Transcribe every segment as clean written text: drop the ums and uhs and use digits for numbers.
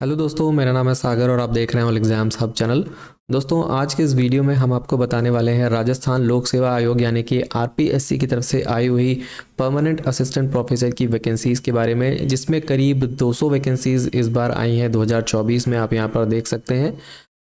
Hello दोस्तों, मेरा नाम है सागर और आप देख रहे हैं ऑल एग्जाम्स हब चैनल। दोस्तों, आज के इस वीडियो में हम आपको बताने वाले हैं राजस्थान लोक सेवा आयोग यानी कि आरपीएससी की तरफ से आई हुई परमानेंट असिस्टेंट प्रोफेसर की वैकेंसीज़ के बारे में, जिसमें करीब 200 वैकेंसीज़ इस बार आई हैं 2024 में। आप यहां पर देख सकते हैं।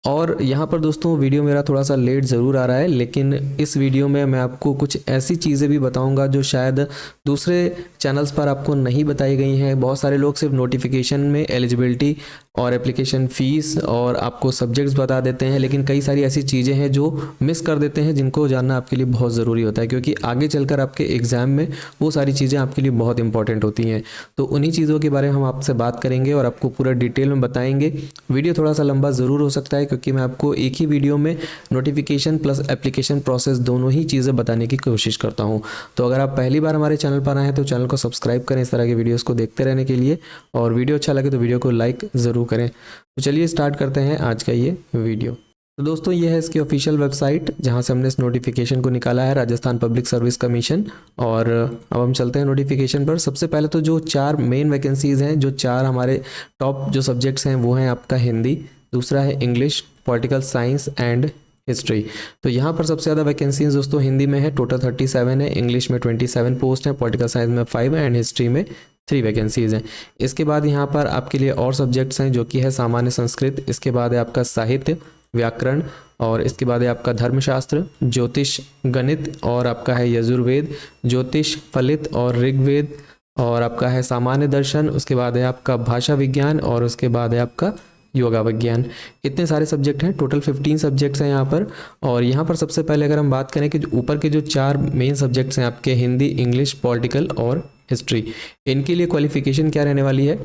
और यहाँ पर दोस्तों वीडियो मेरा थोड़ा सा लेट ज़रूर आ रहा है, लेकिन इस वीडियो में मैं आपको कुछ ऐसी चीज़ें भी बताऊंगा जो शायद दूसरे चैनल्स पर आपको नहीं बताई गई हैं। बहुत सारे लोग सिर्फ नोटिफिकेशन में एलिजिबिलिटी और एप्लीकेशन फ़ीस और आपको सब्जेक्ट्स बता देते हैं, लेकिन कई सारी ऐसी चीज़ें हैं जो मिस कर देते हैं, जिनको जानना आपके लिए बहुत ज़रूरी होता है, क्योंकि आगे चलकर आपके एग्ज़ाम में वो सारी चीज़ें आपके लिए बहुत इंपॉर्टेंट होती हैं। तो उन्हीं चीज़ों के बारे में हम आपसे बात करेंगे और आपको पूरा डिटेल में बताएंगे। वीडियो थोड़ा सा लंबा ज़रूर हो सकता है, क्योंकि मैं आपको एक ही वीडियो में नोटिफिकेशन प्लस एप्लीकेशन प्रोसेस दोनों ही चीज़ें बताने की कोशिश करता हूँ। तो अगर आप पहली बार हमारे चैनल पर आए हैं तो चैनल को सब्सक्राइब करें इस तरह के वीडियोस को देखते रहने के लिए, और वीडियो अच्छा लगे तो वीडियो को लाइक ज़रूर करें। तो चलिए स्टार्ट करते हैं आज का ये वीडियो। तो दोस्तों, ये है इसकी ऑफिशियल वेबसाइट जहाँ से हमने इस नोटिफिकेशन को निकाला है, राजस्थान पब्लिक सर्विस कमीशन। और अब हम चलते हैं नोटिफिकेशन पर। सबसे पहले तो जो 4 मेन वैकेंसीज़ हैं, जो 4 हमारे टॉप जो सब्जेक्ट्स हैं, वो हैं आपका हिंदी, दूसरा है English, political science and history. तो यहाँ पर सबसे ज़्यादा वैकेंसीज दोस्तों हिंदी में है, टोटल 37 है, इंग्लिश में 27 पोस्ट हैं, पॉलिटिकल साइंस में 5 एंड हिस्ट्री में 3 वैकेंसीज हैं। इसके बाद यहाँ पर आपके लिए और सब्जेक्ट्स हैं, जो कि है सामान्य संस्कृत, इसके बाद है आपका साहित्य, व्याकरण, और इसके बाद है आपका धर्मशास्त्र, ज्योतिष, गणित, और आपका है यजुर्वेद, ज्योतिष, फलित और ऋग्वेद, और आपका है सामान्य दर्शन, उसके बाद है आपका भाषा विज्ञान, और उसके बाद है आपका योगा विज्ञान। इतने सारे सब्जेक्ट हैं, टोटल 15 सब्जेक्ट्स हैं यहाँ पर। और यहाँ पर सबसे पहले अगर हम बात करें कि ऊपर के जो 4 मेन सब्जेक्ट्स हैं आपके हिंदी, इंग्लिश, पॉलिटिकल और हिस्ट्री, इनके लिए क्वालिफिकेशन क्या रहने वाली है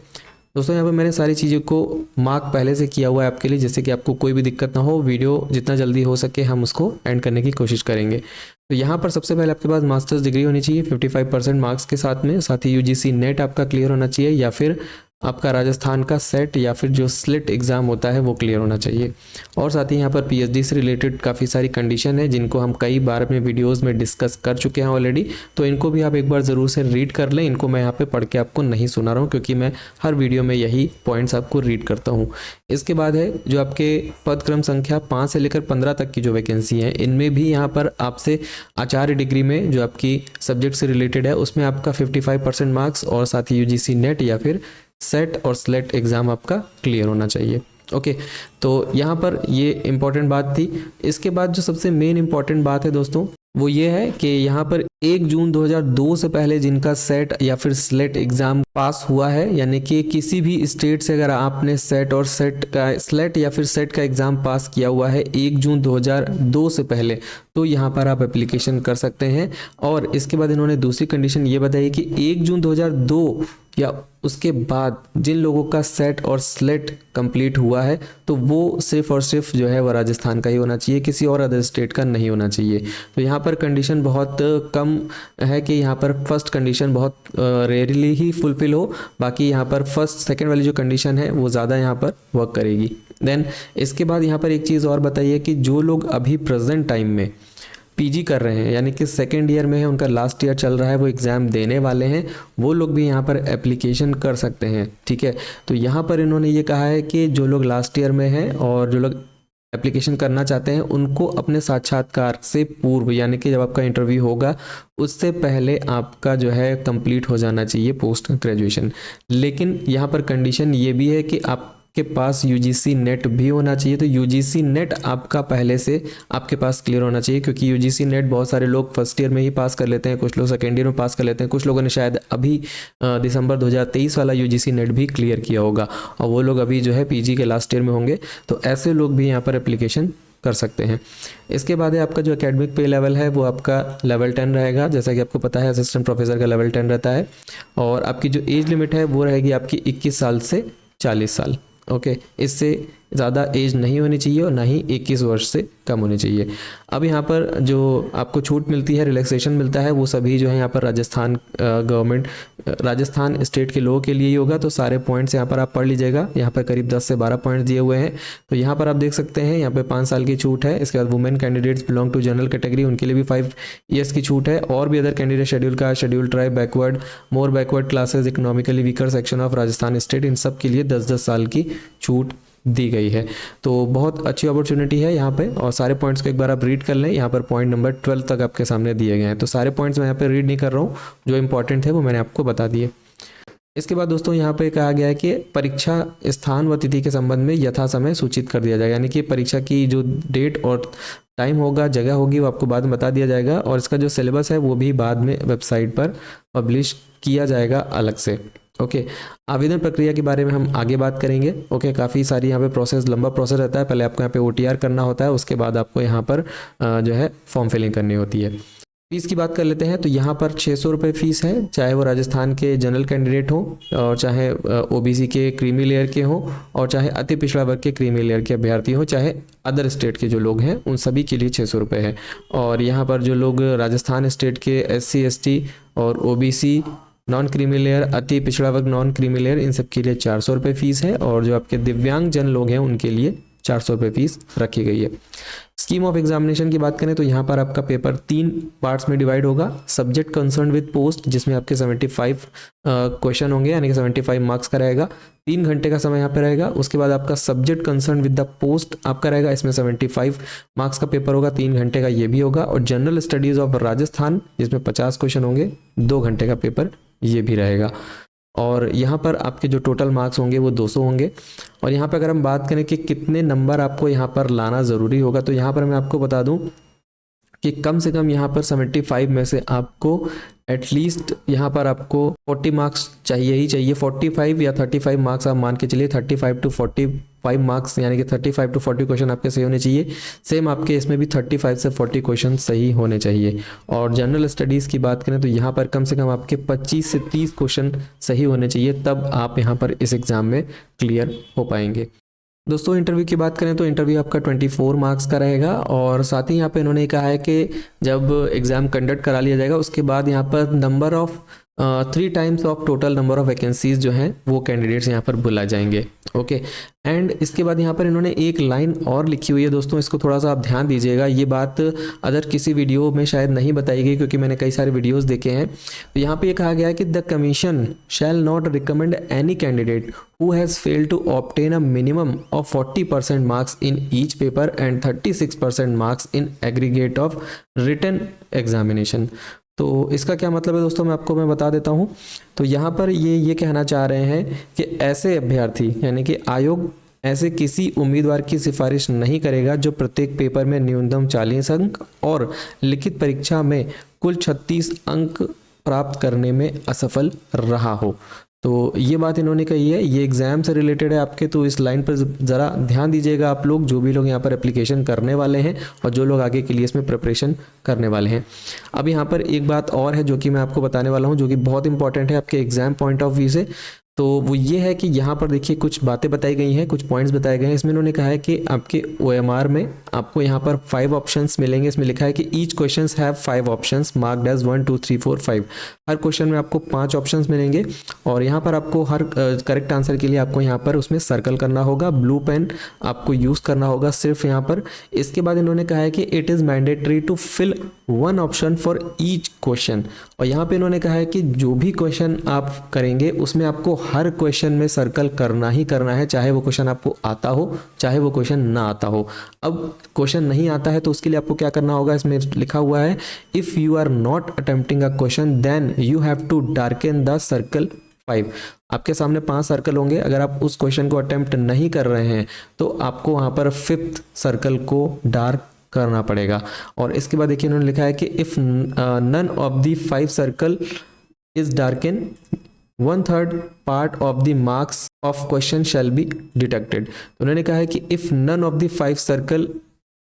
दोस्तों। यहाँ पर मैंने सारी चीज़ों को मार्क पहले से किया हुआ है आपके लिए, जिससे कि आपको कोई भी दिक्कत ना हो। वीडियो जितना जल्दी हो सके हम उसको एंड करने की कोशिश करेंगे। तो यहाँ पर सबसे पहले आपके पास मास्टर्स डिग्री होनी चाहिए 55% मार्क्स के साथ में, साथ ही यूजीसी नेट आपका क्लियर होना चाहिए, या फिर आपका राजस्थान का सेट या फिर जो स्लिट एग्ज़ाम होता है वो क्लियर होना चाहिए। और साथ ही यहाँ पर पीएचडी से रिलेटेड काफ़ी सारी कंडीशन है, जिनको हम कई बार अपने वीडियोस में डिस्कस कर चुके हैं ऑलरेडी। तो इनको भी आप एक बार ज़रूर से रीड कर लें। इनको मैं यहाँ पे पढ़ के आपको नहीं सुना रहा हूँ, क्योंकि मैं हर वीडियो में यही पॉइंट्स आपको रीड करता हूँ। इसके बाद है जो आपके पद क्रम संख्या 5 से लेकर 15 तक की जो वैकेंसी है, इनमें भी यहाँ पर आपसे आचार्य डिग्री में जो आपकी सब्जेक्ट से रिलेटेड है, उसमें आपका 55% मार्क्स और साथ ही यूजीसी नेट या फिर सेट और स्लेट एग्ज़ाम आपका क्लियर होना चाहिए। ओके, तो यहाँ पर ये इम्पॉर्टेंट बात थी। इसके बाद जो सबसे मेन इम्पॉर्टेंट बात है दोस्तों, वो ये है कि यहाँ पर 1 जून 2002 से पहले जिनका सेट या फिर स्लेट एग्ज़ाम पास हुआ है, यानी कि किसी भी स्टेट से अगर आपने सेट और सेट का स्लेट या फिर सेट का एग्ज़ाम पास किया हुआ है 1 जून 2002 से पहले, तो यहाँ पर आप एप्लीकेशन कर सकते हैं। और इसके बाद इन्होंने दूसरी कंडीशन ये बताई कि 1 जून 2002 या उसके बाद जिन लोगों का सेट और स्लेट कंप्लीट हुआ है, तो वो सिर्फ और सिर्फ जो है वो राजस्थान का ही होना चाहिए, किसी और अदर स्टेट का नहीं होना चाहिए। तो यहाँ पर कंडीशन बहुत कम है कि यहाँ पर फर्स्ट कंडीशन बहुत रेयरली ही फुलफिल हो, बाकी यहाँ पर फर्स्ट सेकंड वाली जो कंडीशन है वो ज़्यादा यहाँ पर वर्क करेगी। देन इसके बाद यहाँ पर एक चीज़ और बताइए कि जो लोग अभी प्रेजेंट टाइम में पीजी कर रहे हैं, यानी कि सेकेंड ईयर में है, उनका लास्ट ईयर चल रहा है, वो एग्ज़ाम देने वाले हैं, वो लोग भी यहाँ पर एप्लीकेशन कर सकते हैं। ठीक है, तो यहाँ पर इन्होंने ये कहा है कि जो लोग लास्ट ईयर में हैं और जो लोग एप्लीकेशन करना चाहते हैं, उनको अपने साक्षात्कार से पूर्व, यानी कि जब आपका इंटरव्यू होगा उससे पहले आपका जो है कंप्लीट हो जाना चाहिए पोस्ट ग्रेजुएशन। लेकिन यहाँ पर कंडीशन ये भी है कि आप के पास यूजीसी नेट भी होना चाहिए। तो यूजीसी नेट आपका पहले से आपके पास क्लियर होना चाहिए, क्योंकि यूजीसी नेट बहुत सारे लोग फर्स्ट ईयर में ही पास कर लेते हैं, कुछ लोग सेकेंड ईयर में पास कर लेते हैं, कुछ लोगों ने शायद अभी दिसंबर 2023 वाला यूजीसी नेट भी क्लियर किया होगा, और वो लोग अभी जो है पीजी के लास्ट ईयर में होंगे। तो ऐसे लोग भी यहाँ पर एप्लीकेशन कर सकते हैं। इसके बाद है आपका जो एकेडमिक पे लेवल है वो आपका लेवल 10 रहेगा, जैसा कि आपको पता है असिस्टेंट प्रोफेसर का लेवल 10 रहता है। और आपकी जो एज लिमिट है वो रहेगी आपकी 21 साल से 40 साल। ओके, इससे ज़्यादा एज नहीं होनी चाहिए और ना ही 21 वर्ष से कम होनी चाहिए। अब यहाँ पर जो आपको छूट मिलती है, रिलैक्सेशन मिलता है, वो सभी जो है यहाँ पर राजस्थान गवर्नमेंट राजस्थान स्टेट के लोगों के लिए ही होगा, तो सारे पॉइंट्स यहाँ पर आप पढ़ लीजिएगा। यहाँ पर करीब 10 से 12 पॉइंट्स दिए हुए हैं। तो यहाँ पर आप देख सकते हैं यहाँ पे 5 साल की छूट है। इसके बाद women candidates belong to general category, उनके लिए भी 5 ईयर्स की छूट है। और भी other candidate, schedule caste, schedule tribe, backward, more backward classes, economically weaker section of Rajasthan state, इन सब के लिए 10-10 साल की छूट दी गई है। तो बहुत अच्छी अपॉर्चुनिटी है यहाँ पे। और सारे पॉइंट्स को एक बार आप रीड कर लें। यहाँ पर पॉइंट नंबर 12 तक आपके सामने दिए गए हैं। तो सारे पॉइंट्स मैं यहाँ पे रीड नहीं कर रहा हूँ, जो इंपॉर्टेंट है वो मैंने आपको बता दिए। इसके बाद दोस्तों यहाँ पे कहा गया है कि परीक्षा स्थान व तिथि के संबंध में यथा समय सूचित कर दिया जाएगा, यानी कि परीक्षा की जो डेट और टाइम होगा, जगह होगी, वो आपको बाद में बता दिया जाएगा। और इसका जो सिलेबस है वो भी बाद में वेबसाइट पर पब्लिश किया जाएगा अलग से। ओके, आवेदन प्रक्रिया के बारे में हम आगे बात करेंगे। ओके, काफ़ी सारी यहाँ पे प्रोसेस, लंबा प्रोसेस रहता है। पहले आपको यहाँ पे OTR करना होता है, उसके बाद आपको यहाँ पर जो है फॉर्म फिलिंग करनी होती है। फीस की बात कर लेते हैं। तो यहाँ पर 600 रुपये फीस है, चाहे वो राजस्थान के जनरल कैंडिडेट हो, और चाहे OBC के क्रीमी लेयर के हों, और चाहे अति पिछड़ा वर्ग के क्रीमी लेयर के अभ्यर्थी हो, चाहे अदर स्टेट के जो लोग हैं उन सभी के लिए 600 रुपये है। और यहाँ पर जो लोग राजस्थान स्टेट के SC ST और OBC नॉन क्रीमी लेयर, अति पिछड़ा वर्ग नॉन क्रीमी लेयर, इन सब के लिए 400 रुपये फीस है। और जो आपके दिव्यांग जन लोग हैं उनके लिए 400 रुपये फीस रखी गई है। स्कीम ऑफ एग्जामिनेशन की बात करें तो यहाँ पर आपका पेपर 3 पार्ट्स में डिवाइड होगा। सब्जेक्ट कंसर्न विद पोस्ट, जिसमें आपके 75 क्वेश्चन होंगे, यानी कि 75 मार्क्स का रहेगा। 3 घंटे का समय यहाँ पे रहेगा। उसके बाद आपका subject concern with the post आपका रहेगा, इसमें 75 मार्क्स का पेपर होगा, 3 घंटे का ये भी होगा। और जनरल स्टडीज ऑफ राजस्थान, जिसमें 50 क्वेश्चन होंगे, 2 घंटे का पेपर ये भी रहेगा। और यहाँ पर आपके जो टोटल मार्क्स होंगे वो 200 होंगे। और यहाँ पर अगर हम बात करें कि कितने नंबर आपको यहाँ पर लाना ज़रूरी होगा, तो यहाँ पर मैं आपको बता दूँ कि कम से कम यहाँ पर 75 में से आपको एटलीस्ट यहाँ पर आपको 40 मार्क्स चाहिए ही चाहिए। 45 या 35 मार्क्स आप मान के चलिए, 35 to 45 मार्क्स, यानी कि 35 to 40 क्वेश्चन आपके सही होने चाहिए। सेम आपके इसमें भी 35 से 40 क्वेश्चन सही होने चाहिए। और जनरल स्टडीज़ की बात करें तो यहाँ पर कम से कम आपके 25 से 30 क्वेश्चन सही होने चाहिए, तब आप यहाँ पर इस एग्ज़ाम में क्लियर हो पाएंगे। दोस्तों इंटरव्यू की बात करें तो इंटरव्यू आपका 24 मार्क्स का रहेगा। और साथ ही यहाँ पे इन्होंने कहा है कि जब एग्ज़ाम कंडक्ट करा लिया जाएगा उसके बाद यहाँ पर number of 3 times of total number of vacancies जो हैं वो कैंडिडेट्स यहाँ पर बुलाए जाएंगे। ओके, एंड इसके बाद यहाँ पर इन्होंने एक लाइन और लिखी हुई है दोस्तों, इसको थोड़ा सा आप ध्यान दीजिएगा। ये बात अदर किसी वीडियो में शायद नहीं बताई गई, क्योंकि मैंने कई सारे वीडियोस देखे हैं। तो यहाँ पे ये कहा गया है कि the commission shall not recommend any candidate who has failed to obtain a minimum of 40% marks in each paper and 36% marks in aggregate of written examination। तो इसका क्या मतलब है दोस्तों, मैं बता देता हूँ। तो यहाँ पर ये कहना चाह रहे हैं कि ऐसे अभ्यर्थी, यानी कि आयोग ऐसे किसी उम्मीदवार की सिफारिश नहीं करेगा जो प्रत्येक पेपर में न्यूनतम 40 अंक और लिखित परीक्षा में कुल 36 अंक प्राप्त करने में असफल रहा हो। तो ये बात इन्होंने कही है, ये एग्ज़ाम से रिलेटेड है आपके। तो इस लाइन पर ज़रा ध्यान दीजिएगा आप लोग, जो भी लोग यहाँ पर एप्लीकेशन करने वाले हैं और जो लोग आगे के लिए इसमें प्रिपरेशन करने वाले हैं। अब यहाँ पर एक बात और है जो कि मैं आपको बताने वाला हूँ, जो कि बहुत इंपॉर्टेंट है आपके एग्ज़ाम पॉइंट ऑफ व्यू से। तो वो ये है कि यहाँ पर देखिए कुछ बातें बताई गई हैं, कुछ पॉइंट्स बताए गए हैं। इसमें उन्होंने कहा है कि आपके OMR में आपको यहाँ पर 5 ऑप्शंस मिलेंगे। इसमें लिखा है कि each questions have 5 options marked as 1 2 3 4 5। हर क्वेश्चन में आपको 5 ऑप्शंस मिलेंगे और यहाँ पर आपको हर करेक्ट आंसर के लिए आपको यहाँ पर उसमें सर्कल करना होगा, ब्लू पेन आपको यूज़ करना होगा सिर्फ यहाँ पर। इसके बाद इन्होंने कहा है कि it is mandatory to fill 1 option for each question. और यहाँ पे इन्होंने कहा है कि जो भी क्वेश्चन आप करेंगे उसमें आपको हर क्वेश्चन में सर्कल करना ही करना है, चाहे वो क्वेश्चन आपको आता हो चाहे वो क्वेश्चन ना आता हो। अब क्वेश्चन नहीं आता है तो उसके लिए आपको क्या करना होगा, इसमें लिखा हुआ है if you are not attempting a question then you have to darken the circle 5। आपके सामने 5 सर्कल होंगे, अगर आप उस क्वेश्चन को अटेम्प्ट नहीं कर रहे हैं तो आपको वहाँ पर 5th सर्कल को डार्क करना पड़ेगा। और इसके बाद देखिए इन्होंने लिखा है कि if none of the 5 circle is darken 1/3 part of the marks of question shall be deducted. तो उन्होंने कहा है कि if none of the 5 circle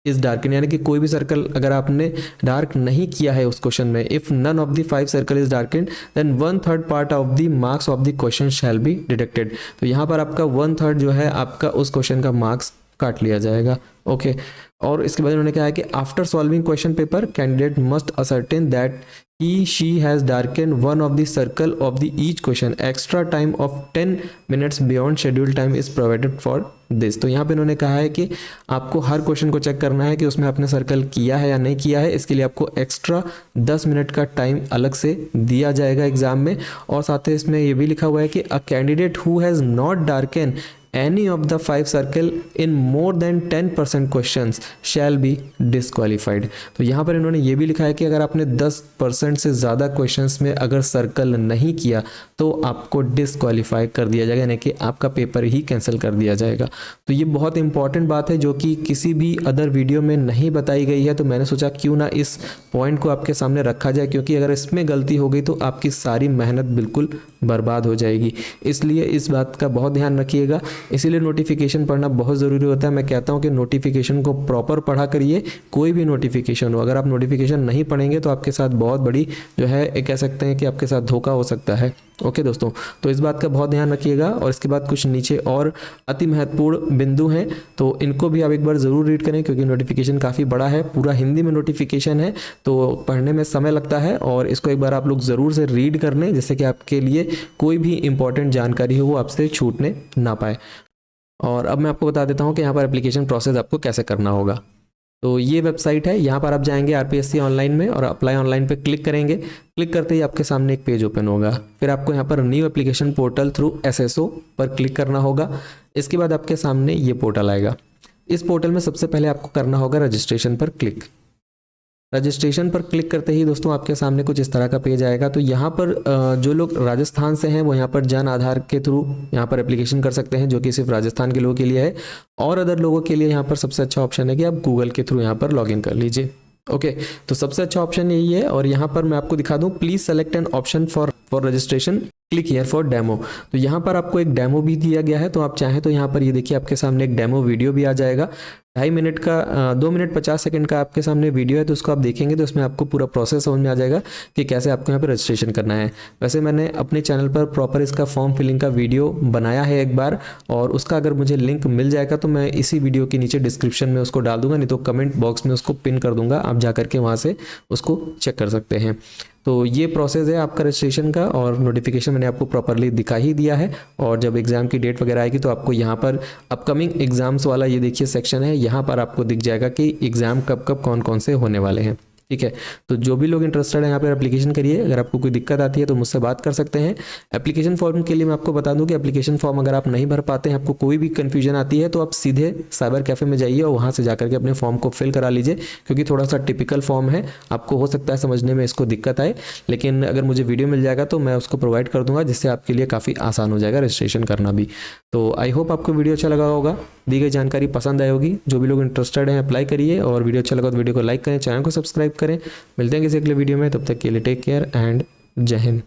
is darken, यानी कि कोई भी सर्कल अगर आपने डार्क नहीं किया है उस क्वेश्चन में, if none of the 5 circle is darken then 1/3 part of the marks of the question shall be deducted. तो यहाँ पर आपका 1/3 जो है आपका उस क्वेश्चन का मार्क्स काट लिया जाएगा। ओके, और इसके बाद उन्होंने कहा है कि after solving question paper candidate must ascertain that he she has darkened one of the circle of the each question, extra time of 10 minutes beyond scheduled time is provided for this। तो यहाँ पे इन्होंने कहा है कि आपको हर question को check करना है कि उसमें आपने सर्कल किया है या नहीं किया है। इसके लिए आपको एक्स्ट्रा 10 मिनट का टाइम अलग से दिया जाएगा एग्जाम में। और साथ ही इसमें ये भी लिखा हुआ है कि a candidate who has not darken any of the 5 circle in more than 10% questions shall be disqualified। तो यहाँ पर इन्होंने ये भी लिखा है कि अगर आपने 10% से ज़्यादा क्वेश्चंस में अगर सर्कल नहीं किया तो आपको डिसक्वालीफाई कर दिया जाएगा, यानी कि आपका पेपर ही कैंसिल कर दिया जाएगा। तो ये बहुत इंपॉर्टेंट बात है जो कि किसी भी अदर वीडियो में नहीं बताई गई है, तो मैंने सोचा क्यों ना इस पॉइंट को आपके सामने रखा जाए, क्योंकि अगर इसमें गलती हो गई तो आपकी सारी मेहनत बिल्कुल बर्बाद हो जाएगी। इसलिए इस बात का बहुत ध्यान रखिएगा। इसीलिए नोटिफिकेशन पढ़ना बहुत ज़रूरी होता है। मैं कहता हूं कि नोटिफिकेशन को प्रॉपर पढ़ा करिए, कोई भी नोटिफिकेशन हो। अगर आप नोटिफिकेशन नहीं पढ़ेंगे तो आपके साथ बहुत बड़ी जो है कह सकते हैं कि आपके साथ धोखा हो सकता है। ओके दोस्तों, तो इस बात का बहुत ध्यान रखिएगा। और इसके बाद कुछ नीचे और अति महत्वपूर्ण बिंदु हैं, तो इनको भी आप एक बार ज़रूर रीड करें, क्योंकि नोटिफिकेशन काफ़ी बड़ा है, पूरा हिंदी में नोटिफिकेशन है, तो पढ़ने में समय लगता है। और इसको एक बार आप लोग ज़रूर से रीड कर लें, जिससे कि आपके लिए कोई भी इंपॉर्टेंट जानकारी हो वो आपसे छूटने ना पाए। और अब मैं आपको बता देता हूँ कि यहाँ पर एप्लीकेशन प्रोसेस आपको कैसे करना होगा। तो ये वेबसाइट है, यहाँ पर आप जाएंगे आरपीएससी ऑनलाइन में और अप्लाई ऑनलाइन पे क्लिक करेंगे। क्लिक करते ही आपके सामने एक पेज ओपन होगा। फिर आपको यहाँ पर new application portal through SSO पर क्लिक करना होगा। इसके बाद आपके सामने ये पोर्टल आएगा। इस पोर्टल में सबसे पहले आपको करना होगा रजिस्ट्रेशन पर क्लिक। रजिस्ट्रेशन पर क्लिक करते ही दोस्तों आपके सामने कुछ इस तरह का पेज आएगा। तो यहाँ पर जो लोग राजस्थान से हैं वो यहाँ पर जन आधार के थ्रू यहाँ पर एप्लीकेशन कर सकते हैं, जो कि सिर्फ राजस्थान के लोगों के लिए है। और अदर लोगों के लिए यहाँ पर सबसे अच्छा ऑप्शन है कि आप गूगल के थ्रू यहाँ पर लॉगिन कर लीजिए। ओके, तो सबसे अच्छा ऑप्शन यही है। और यहाँ पर मैं आपको दिखा दूँ, please select an option for registration, click here for demo. तो यहाँ पर आपको एक डेमो भी दिया गया है, तो आप चाहें तो यहाँ पर ये देखिए आपके सामने एक डेमो वीडियो भी आ जाएगा। 2.5 मिनट का 2 मिनट 50 सेकंड का आपके सामने वीडियो है, तो उसको आप देखेंगे तो उसमें आपको पूरा प्रोसेस समझ में आ जाएगा कि कैसे आपको यहाँ पर रजिस्ट्रेशन करना है। वैसे मैंने अपने चैनल पर प्रॉपर इसका फॉर्म फिलिंग का वीडियो बनाया है एक बार, और उसका अगर मुझे लिंक मिल जाएगा तो मैं इसी वीडियो के नीचे डिस्क्रिप्शन में उसको डाल दूंगा, नहीं तो कमेंट बॉक्स में उसको पिन कर दूंगा, आप जा करके वहाँ से उसको चेक कर सकते हैं। तो ये प्रोसेस है आपका रजिस्ट्रेशन का, और नोटिफिकेशन मैंने आपको प्रॉपरली दिखा ही दिया है। और जब एग्ज़ाम की डेट वगैरह आएगी तो आपको यहाँ पर अपकमिंग एग्जाम्स वाला ये देखिए सेक्शन है, यहाँ पर आपको दिख जाएगा कि एग्ज़ाम कब कब कौन कौन से होने वाले हैं। ठीक है, तो जो भी लोग इंटरेस्टेड है यहाँ पर एप्लीकेशन करिए। अगर आपको कोई दिक्कत आती है तो मुझसे बात कर सकते हैं। एप्लीकेशन फॉर्म के लिए मैं आपको बता दूं कि एप्लीकेशन फॉर्म अगर आप नहीं भर पाते हैं, आपको कोई भी कन्फ्यूजन आती है, तो आप सीधे साइबर कैफ़े में जाइए और वहाँ से जाकर के अपने फॉर्म को फिल करा लीजिए, क्योंकि थोड़ा सा टिपिकल फॉर्म है, आपको हो सकता है समझने में इसको दिक्कत आए, लेकिन अगर मुझे वीडियो मिल जाएगा तो मैं उसको प्रोवाइड कर दूंगा, जिससे आपके लिए काफ़ी आसान हो जाएगा रजिस्ट्रेशन करना भी। तो आई होप आपको वीडियो अच्छा लगा होगा, दी गई जानकारी पसंद आई होगी। जो भी लोग इंटरेस्टेड हैं अप्लाई करिए, और वीडियो अच्छा लगा तो वीडियो को लाइक करें, चैनल को सब्सक्राइब करें। मिलते हैं किसी अगले वीडियो में, तब तक के लिए टेक केयर एंड जय हिंद।